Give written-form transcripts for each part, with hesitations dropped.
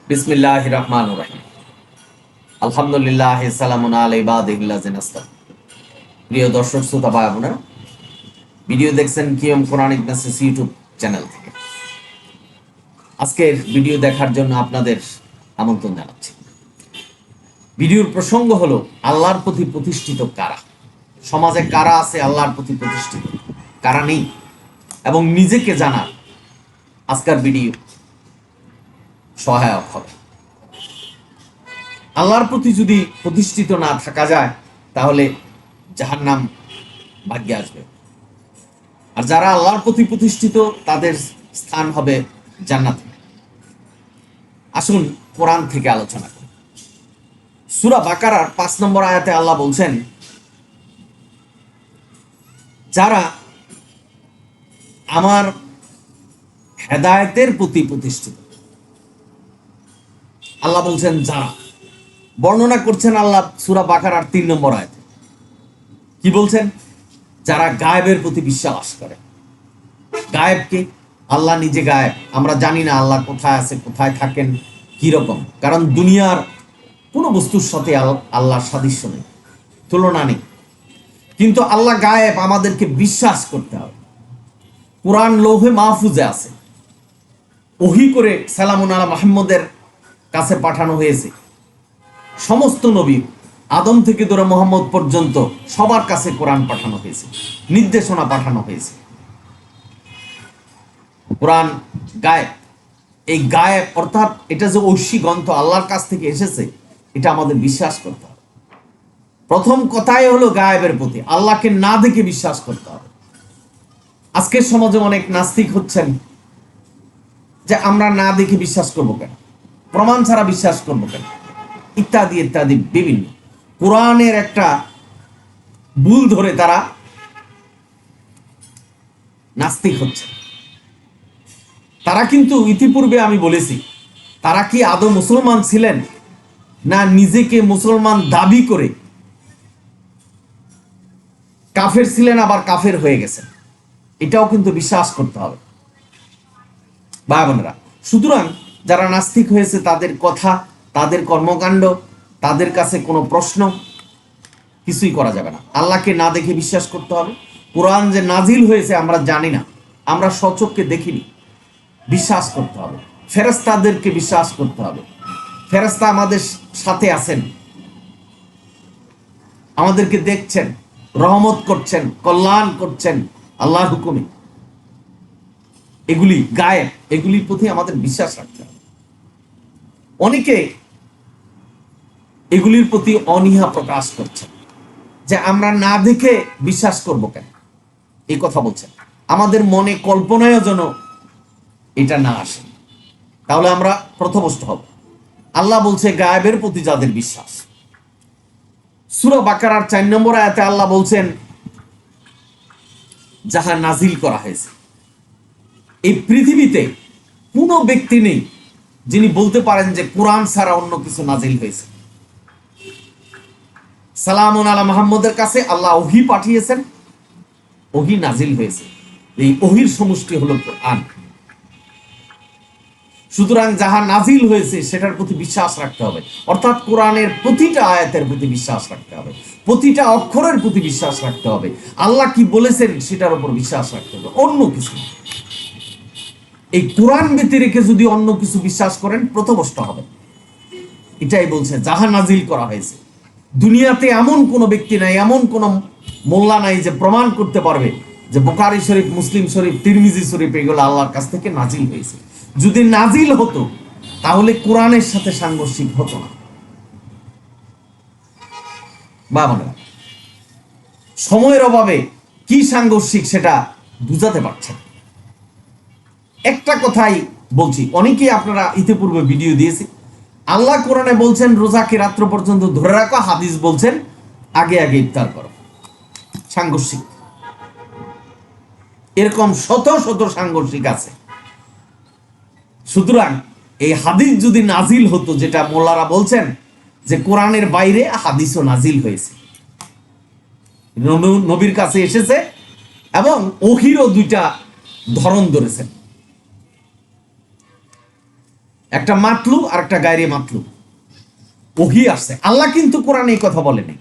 বিসমিল্লাহির রহমানির রহিম। আলহামদুলিল্লাহ, সালামুন আলা ইবাদিল্লাযিনা ইসতাফা। প্রিয় দর্শক শ্রোতা ভাই বোনেরা, ভিডিও দেখছেন কিয়ম কোরআনিক মেসেজ ইউটিউব চ্যানেল থেকে। আজকের ভিডিও দেখার জন্য আপনাদের আমন্ত্রণ জানাচ্ছি। ভিডিওর প্রসঙ্গ হলো আল্লাহর প্রতি প্রতিষ্ঠিত কারা। সমাজে কারা আছে আল্লাহর প্রতি প্রতিষ্ঠিত, কারা নেই, এবং নিজেকে জানার আজকের ভিডিও সহায়ক হবে। আল্লাহর প্রতি যদি প্রতিষ্ঠিত না থাকা যায় তাহলে জাহান্নাম ভাগ্যে আসবে, আর যারা আল্লাহর প্রতি প্রতিষ্ঠিত তাদের স্থান হবে জান্নাতে। আসুন কোরআন থেকে আলোচনা করি। সূরা বাকারার ৫ নম্বর আয়াতে আল্লাহ বলছেন, যারা আমার হেদায়েতের প্রতি প্রতিষ্ঠিত। আল্লাহ বলছেন যারা, বর্ণনা করছেন আল্লাহ সূরা বাকারার ৩ নম্বর আয়াতে। কি বলছেন? যারা গায়েবের প্রতি বিশ্বাস করে। গায়েবকে, আল্লাহ নিজে গায়েব, আমরা জানি না আল্লাহ কোথায় আছে, কোথায় থাকেন, কি রকম। কারণ দুনিয়ার কোনো বস্তুর সাথে আল্লাহর সাদৃশ্য নেই, তুলনা নেই। কিন্তু আল্লাহ গায়েব, আমাদেরকে বিশ্বাস করতে হবে। কোরআন লৌহে মাহফুজে আছে, ওহী করে সালামুন আলা মুহাম্মদের কাছে পাঠানো হয়েছে। সমস্ত নবী, আদম থেকে ধরে মুহাম্মদ পর্যন্ত সবার কাছে কোরআন পাঠানো হয়েছে, নির্দেশনা পাঠানো হয়েছে। কোরআন গায়েব। এই গায়েব অর্থাৎ এটা যে ঐশী গ্রন্থ আল্লাহর কাছ থেকে এসেছে, এটা আমাদের বিশ্বাস করতে হবে। প্রথম কথাই হলো গায়েবের প্রতি, আল্লাহকে না দেখে বিশ্বাস করতে হবে। আজকের সমাজে অনেক নাস্তিক হচ্ছেন যে আমরা না দেখে বিশ্বাস করবো কেন, প্রমাণ ছাড়া বিশ্বাস করবো কেন, ইত্যাদি ইত্যাদি বিভিন্ন। কোরআনের একটা ভুল ধরে তারা নাস্তিক হচ্ছে। তারা কিন্তু ইতিপূর্বে আমি বলেছি, তারা কি আদৌ মুসলমান ছিলেন, না নিজেকে মুসলমান দাবি করে কাফের ছিলেন আবার কাফের হয়ে গেছেন, এটাও কিন্তু বিশ্বাস করতে হবে ভাই বোনেরা। সুতরাং যারা নাস্তিক হয়েছে তাদের কথা, তাদের কর্মকাণ্ড, তাদের কাছে কোনো প্রশ্ন কিছুই করা যাবে না। আল্লাহকে না দেখে বিশ্বাস করতে হবে। কোরআন যে নাজিল হয়েছে আমরা জানি না, আমরা স্বচক্ষে দেখিনি, বিশ্বাস করতে হবে। ফেরেশতাদেরকে বিশ্বাস করতে হবে। ফেরেশতা আমাদের সাথে আছেন, আমাদেরকে দেখছেন, রহমত করছেন, কল্যাণ করছেন আল্লাহর হুকুমে। এগুলি গায়েব, এগুলির প্রতি আমাদের বিশ্বাস রাখতে হবে। অনেকে এগুলির প্রতি অনীহা প্রকাশ করছেন যে আমরা না দেখে বিশ্বাস করব কেন, এই কথা বলছেন। আমাদের মনে কল্পনায় যেন এটা না আসে, তাহলে আমরা পথভ্রষ্ট হব। আল্লাহ বলছে গায়েবের প্রতি যাদের বিশ্বাস। সূরা বাকারার ৪ নম্বর আয়াতে আল্লাহ বলছেন, যাহা নাজিল করা হয়েছে। এই পৃথিবীতে কোনো ব্যক্তি নেই যিনি বলতে পারেন যে কোরআন ছাড়া অন্য কিছু নাজিল হয়েছে। সালামুন আলা মুহাম্মদের কাছে আল্লাহ ওহী পাঠিয়েছেন, ওহী নাজিল হয়েছে। এই ওহীর সমষ্টি হলো কোরআন। সুতরাং যাহা নাজিল হয়েছে সেটার প্রতি বিশ্বাস রাখতে হবে, অর্থাৎ কোরআনের প্রতিটা আয়াতের প্রতি বিশ্বাস রাখতে হবে, প্রতিটা অক্ষরের প্রতি বিশ্বাস রাখতে হবে। আল্লাহ কি বলেছেন সেটার উপর বিশ্বাস রাখতে হবে, অন্য কিছু। এই কোরআন ব্যতিরেকে যদি অন্য কিছু বিশ্বাস করেন পথভ্রষ্ট হবে। এটাই বলছে যাহা নাজিল করা হয়েছে। দুনিয়াতে এমন কোন ব্যক্তি নাই, এমন কোন মোল্লা নাই যে প্রমাণ করতে পারবে যে বুখারী শরীফ, মুসলিম শরীফ, তিরমিজি শরীফ এগুলো আল্লাহর কাছ থেকে নাজিল হয়েছে। যদি নাজিল হতো তাহলে কোরআনের সাথে সাংঘর্ষিক হতো না। বাবা, সময়ের অভাবে কি সাংঘর্ষিক সেটা বুঝাতে পারছেন। একটা কথাই বলছি, অনেকেই আপনারা ইতিপূর্বে ভিডিও দিয়েছি। আল্লাহ কোরআনে বলছেন রোজাকে রাত্র পর্যন্ত ধরে রাখো, হাদিস বলছেন আগে আগে ইফতার করো। সাংঘর্ষিক এরকম শত শত সাংঘর্ষিক আছে। সুতরাং এই হাদিস যদি নাজিল হতো, যেটা মোল্লারা বলছেন যে কোরআনের বাইরে হাদিসও নাজিল হয়েছে, নবীর কাছে এসেছে এবং ওহীরও দুইটা ধরন ধরেছেন। একটা মাতলু আর একটা গায়রে মাতলু ওহি আসছে। আল্লাহ কিন্তু কোরআনে এই কথা বলেনি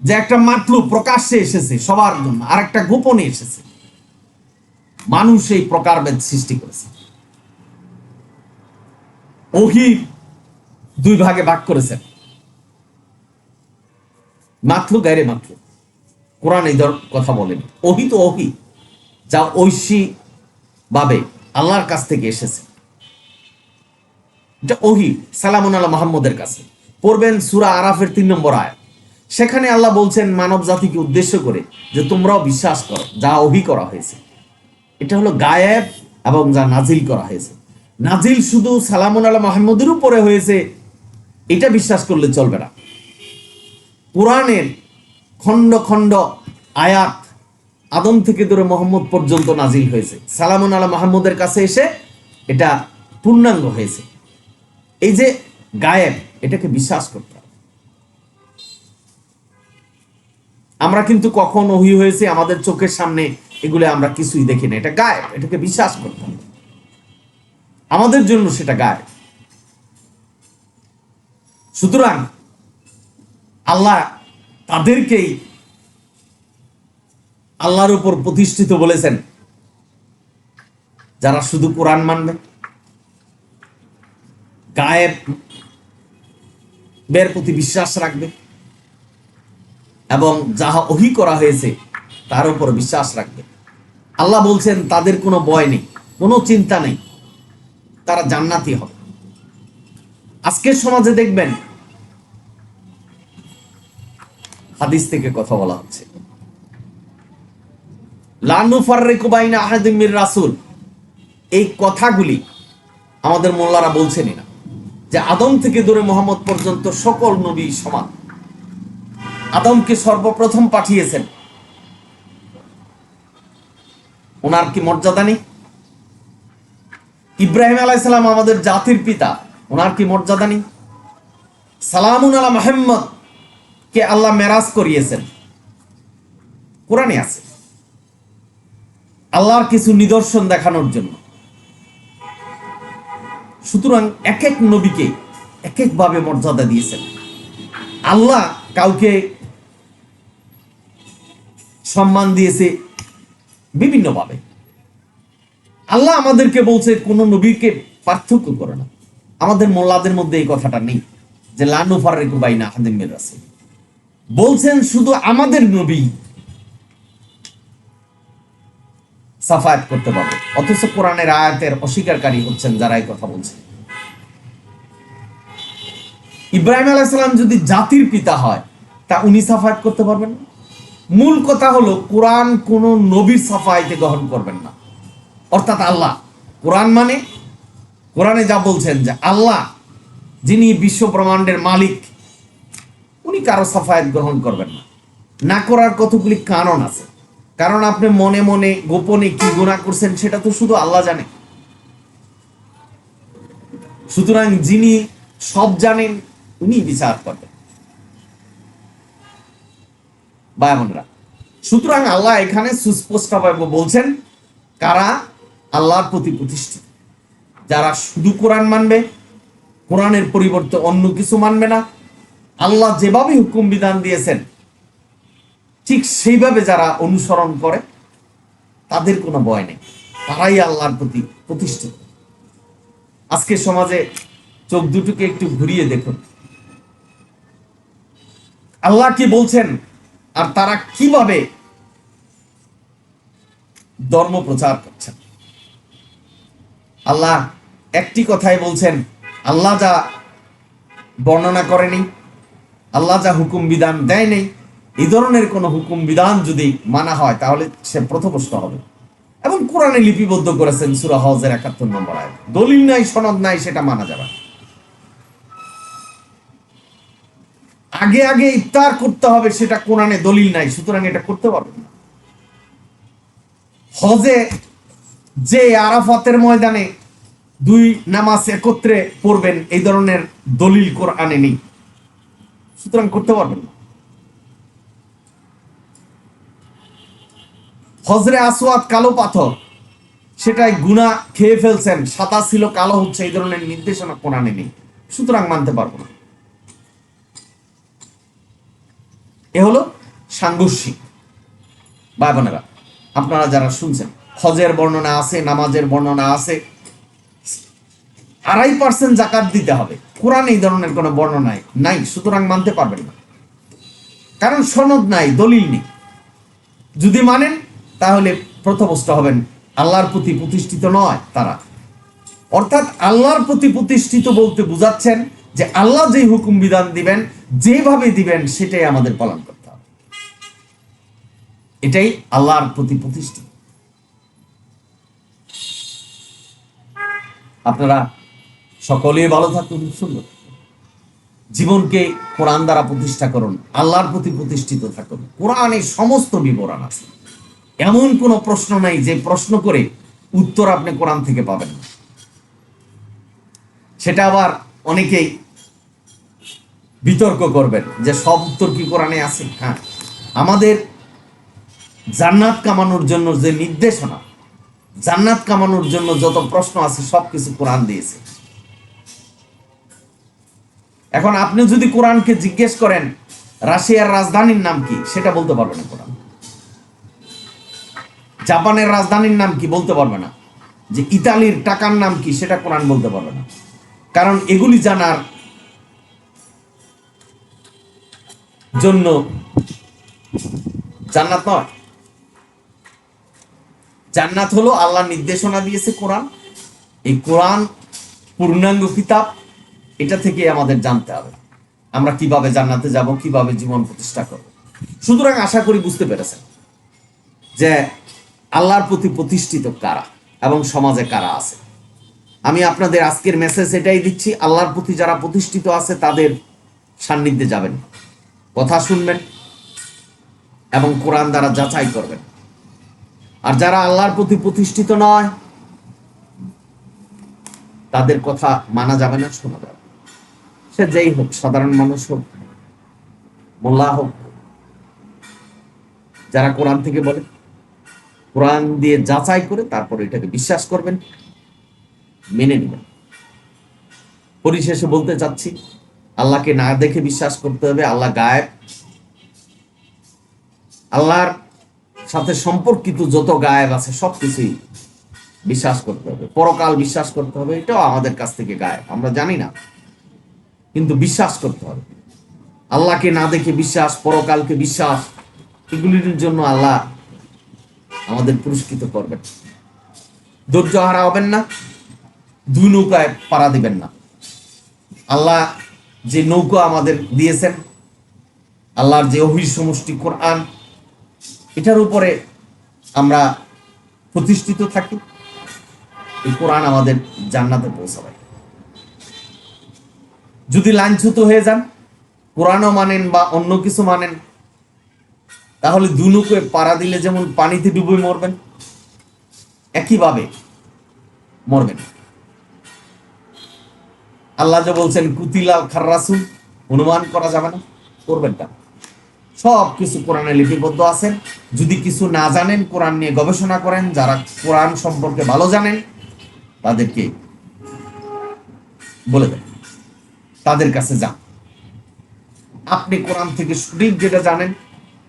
যে একটা মাতলু প্রকাশ্যে এসেছে সবার জন্য, আর একটা গোপনে এসেছে। মানুষ এই প্রকারভেদ সৃষ্টি করেছে। ওহি দুই ভাগে ভাগ করেছেন, মাতলু গায়রে মাতলু। কোরআন এই কথা বলেনি। ওহি তো ওহি, যা ঐশী ভাবে আল্লাহর কাছ থেকে এসেছে, এটা ওহি সালামুন আলা মুহাম্মদের কাছে। পড়বেন সূরা আরাফের 3 নম্বর আয়াত। সেখানে আল্লাহ বলছেন মানব জাতিকে উদ্দেশ্য করে যে তোমরাও বিশ্বাস করো যা ওহি করা হয়েছে। এটা হলো গায়েব এবং যা নাজিল করা হয়েছে। নাজিল শুধু সালামুন আলা মুহাম্মদের উপরে হয়েছে এটা বিশ্বাস করলে চলবে না। কোরআনের খণ্ড খণ্ড আয়াত আদম থেকে ধরে মোহাম্মদ পর্যন্ত নাজিল হয়েছে, সালামুন আলা মুহাম্মদের কাছে এসে এটা পূর্ণাঙ্গ হয়েছে। এই যে গায়েব, এটাকে বিশ্বাস করতে হবে। আমরা কিন্তু কখন ওহি হয়েছে আমাদের চোখের সামনে এগুলো আমরা কিছুই দেখি না, এটা গায়েব, এটাকে বিশ্বাস করতে হবে। আমাদের জন্য সেটা গায়েব। সুতরাং আল্লাহ তাদেরকেই আল্লাহর উপর প্রতিষ্ঠিত বলেছেন যারা শুধু কোরআন মানবে, গায়েবের প্রতি বিশ্বাস রাখবে এবং যাহা ওহী করা হয়েছে তার উপর বিশ্বাস রাখবে। আল্লাহ বলছেন তাদের কোনো ভয় নেই, কোনো চিন্তা নেই, তারা জান্নাতি হবে। আজকের সমাজে দেখবেন হাদিস থেকে কথা বলা হচ্ছে, লা নুফাররিকু বাইনা আহাদিম মির রাসূল। এই কথাগুলি আমাদের মোল্লারা বলছেনই না, যে আদম থেকে ধরে মুহাম্মদ পর্যন্ত সকল নবী সমান। আদমকে সর্বপ্রথম পাঠিয়েছেন, ওনার কি মর্যাদা নেই? ইব্রাহিম আলাইহিস সালাম আমাদের জাতির পিতা, ওনার কি মর্যাদা নেই? সালামুন আলা মুহাম্মদ কে আল্লাহ মেরাজ করিয়েছেন, কোরআনে আছে, আল্লাহর কিছু নিদর্শন দেখানোর জন্য। সুতরাং এক এক নবীকে এক এক ভাবে মর্যাদা দিয়েছেন। আল্লাহ কাউকে সম্মান দিয়েছে বিভিন্ন ভাবে। আল্লাহ আমাদেরকে বলছে কোন নবীকে পার্থক্য করে না। আমাদের মোল্লাদের মধ্যে এই কথাটা নেই যে লা নুফাররিকু বাইনা আহাদিম মির রাসূল। বলছেন শুধু আমাদের নবী সাফায়াত করতে পারবে, অথচ কোরআনের আয়াতের অস্বীকারী হচ্ছেন যারা এই কথা বলছে। ইব্রাহিম আলাইহিস সালাম যদি জাতির পিতা হয় তা উনি সাফায়াত করতে পারবেন না? মূল কথা হলো কোরআন কোন নবীর সাফায়াতে গ্রহণ করবেন না। অর্থাৎ আল্লাহ, কোরআন মানে কোরআনে যা বলছেন যে আল্লাহ যিনি বিশ্ব ব্রহ্মাণ্ডের মালিক, উনি কারো সাফায়াত গ্রহণ করবেন না। না করার কতগুলি কারণ আছে। কারণ আপনি মনে মনে গোপনে কি গুনাহ করছেন সেটা তো শুধু আল্লাহ জানে। সুতরাং যিনি সব জানেন উনি বিচার করবেন। ভাই-বোনেরা, সুতরাং আল্লাহ এখানে সুস্পষ্টভাবে বলছেন কারা আল্লাহর প্রতি প্রতিষ্ঠিত, যারা শুধু কোরআন মানবে, কোরআনের পরিবর্তে অন্য কিছু মানবে না, আল্লাহ যেভাবে হুকুম বিধান দিয়েছেন ঠিক সেইভাবে যারা অনুসরণ করে তাদের কোনো ভয় নেই, তারাই আল্লাহর প্রতি প্রতিষ্ঠিত। আজকে সমাজে চোখ দুটোকে একটু ঘুরিয়ে দেখুন, আল্লাহ কি বলছেন আর তারা কিভাবে ধর্ম প্রচার করছেন। আল্লাহ একটি কথাই বলছেন, আল্লাহ যা বর্ণনা করেনি, আল্লাহ যা হুকুম বিধান দেয় নেই, এই ধরনের কোন হুকুম বিধান যদি মানা হয় তাহলে সে পথভ্রষ্ট হবে। এবং কোরআনে লিপিবদ্ধ করেছেন সূরা হজের ৭১ নম্বর আয়াত, দলিল নাই সনদ নাই সেটা মানা যাবে না। আগে আগে ইফতার করতে হবে সেটা কোরআনে দলিল নাই, সুতরাং এটা করতে পারবেন না। হজে যে আরাফাতের ময়দানে দুই নামাজ একত্রে পড়বেন এই ধরনের দলিল কোরআনে নেই, সুতরাং করতে পারবেন না। হজরে আসওয়াদ কালো পাথর সেটাই গুনাহ খেয়ে ফেলছেন, সাদা ছিল কালো হচ্ছে, এই ধরনের নির্দেশনা কোরআনে নেই, সুতরাং মানতে পারবো না। এ হলো সাংঘর্ষিক। ভাই বোনেরা, আপনারা যারা শুনছেন, হজের বর্ণনা আছে, নামাজের বর্ণনা আছে, 2.5% জাকাত দিতে হবে, কোরআনে এই ধরনের কোনো বর্ণনা নাই, সুতরাং মানতে পারবেন না, কারণ সনদ নাই, দলিল নেই। যদি মানেন তাহলে প্রথমস্ত হবেন আল্লাহর প্রতি প্রতিষ্ঠিত নয় তারা। অর্থাৎ আল্লাহর প্রতি প্রতিষ্ঠিত বলতে বুঝাচ্ছেন যে আল্লাহ যেই হুকুম বিধান দিবেন, যেভাবে দিবেন, সেটাই আমাদের পালন করতে হবে, এটাই আল্লাহর প্রতি প্রতিষ্ঠিত। আপনারা সকলেই ভালো থাকুন, সুন্দর জীবনকে কোরআন দ্বারা প্রতিষ্ঠা করুন, আল্লাহর প্রতি প্রতিষ্ঠিত থাকুন। কোরআনে সমস্ত বিবরণ আছে, এমন কোনো প্রশ্ন নাই যে প্রশ্ন করে উত্তর আপনি কোরআন থেকে পাবেন না। সেটা আবার অনেকেই বিতর্ক করবেন যে সব উত্তর কি কোরআনে আছে। হ্যাঁ, আমাদের জান্নাত কামানোর জন্য যে নির্দেশনা, জান্নাত কামানোর জন্য যত প্রশ্ন আছে, সবকিছু কোরআন দিয়েছে। এখন আপনি যদি কোরআনকে জিজ্ঞেস করেন রাশিয়ার রাজধানীর নাম কি, সেটা বলতে পারবে না কোরআন। জাপানের রাজধানীর নাম কি বলতে পারবে না। যে ইতালির টাকার নাম কি, সেটা কোরআন বলতে পারবে না, কারণ এগুলি জানার জন্য জান্নাত নয়। জান্নাত হলো আল্লাহ নির্দেশনা দিয়েছে কোরআন, এই কোরআন পূর্ণাঙ্গ কিতাব, এটা থেকে আমাদের জানতে হবে আমরা কিভাবে জান্নাতে যাব, কিভাবে জীবন প্রতিষ্ঠা করব। সুতরাং আশা করি বুঝতে পেরেছেন যে আল্লাহর প্রতি প্রতিষ্ঠিত কারা এবং সমাজে কারা আছে। আমি আপনাদের আজকের মেসেজ এটাই দিচ্ছি, আল্লাহর প্রতি যারা প্রতিষ্ঠিত আছে তাদের সান্নিধ্যে যাবেন, কথা শুনবেন এবং কোরআন দ্বারা যাচাই করবেন। আর যারা আল্লাহর প্রতি প্রতিষ্ঠিত নয়, তাদের কথা মানা যাবে না, শোনা যাবে। সে যেই হোক, সাধারণ মানুষ হোক, মোল্লা হোক, যারা কোরআন থেকে বলে, কোরআন দিয়ে যাচাই করে তারপর এটাকে বিশ্বাস করবেন, মেনে নেবেন। পরিশেষে বলতে চাচ্ছি, আল্লাহকে না দেখে বিশ্বাস করতে হবে, আল্লাহ গায়েব। আল্লাহর সাথে সম্পর্কিত যত গায়েব আছে সবকিছুই বিশ্বাস করতে হবে। পরকাল বিশ্বাস করতে হবে, এটাও আমাদের কাছ থেকে গায়েব, আমরা জানি না, কিন্তু বিশ্বাস করতে হবে। আল্লাহকে না দেখে বিশ্বাস, পরকালকে বিশ্বাস, এগুলির জন্য আল্লাহ আমাদের পুরস্কৃত করবেন। ধৈর্য হারা হবেন না, দুই নৌকায় পাড়া দিবেন না। আল্লাহ যে নৌকা আমাদের দিয়েছেন, আল্লাহর যে অহির সমষ্টি কোরআন, এটার উপরে আমরা প্রতিষ্ঠিত থাকি। এই কোরআন আমাদের জান্নাতে পৌঁছাবে। যদি লাঞ্ছিত হয়ে যান, কোরআনও মানেন বা অন্য কিছু মানেন, তাহলে দু নৌকায় পাড়া দিলে যেমন পানিতে ডুবে মরবেন, একইভাবে মরবেন। আল্লাহ যে বলছেন কুতিলা খাররাসুল, অনুমান করা যাবে না, করবেন না। সব কিছু কোরআনে লিপিবদ্ধ আছে। যদি কিছু না জানেন, কোরআন নিয়ে গবেষণা করেন, যারা কোরআন সম্পর্কে ভালো জানেন তাদেরকে বলে দেন, তাদের কাছে যান। আপনি কোরআন থেকে সঠিক যেটা জানেন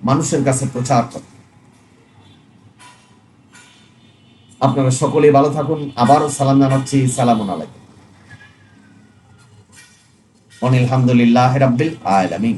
মানুষের কাছে প্রচার করেন। আপনারা সকলেই ভালো থাকুন। আবারও সালাম জানাচ্ছি, সালামুন আলাইকুম। আলহামদুলিল্লাহ রাব্বিল আলামিন।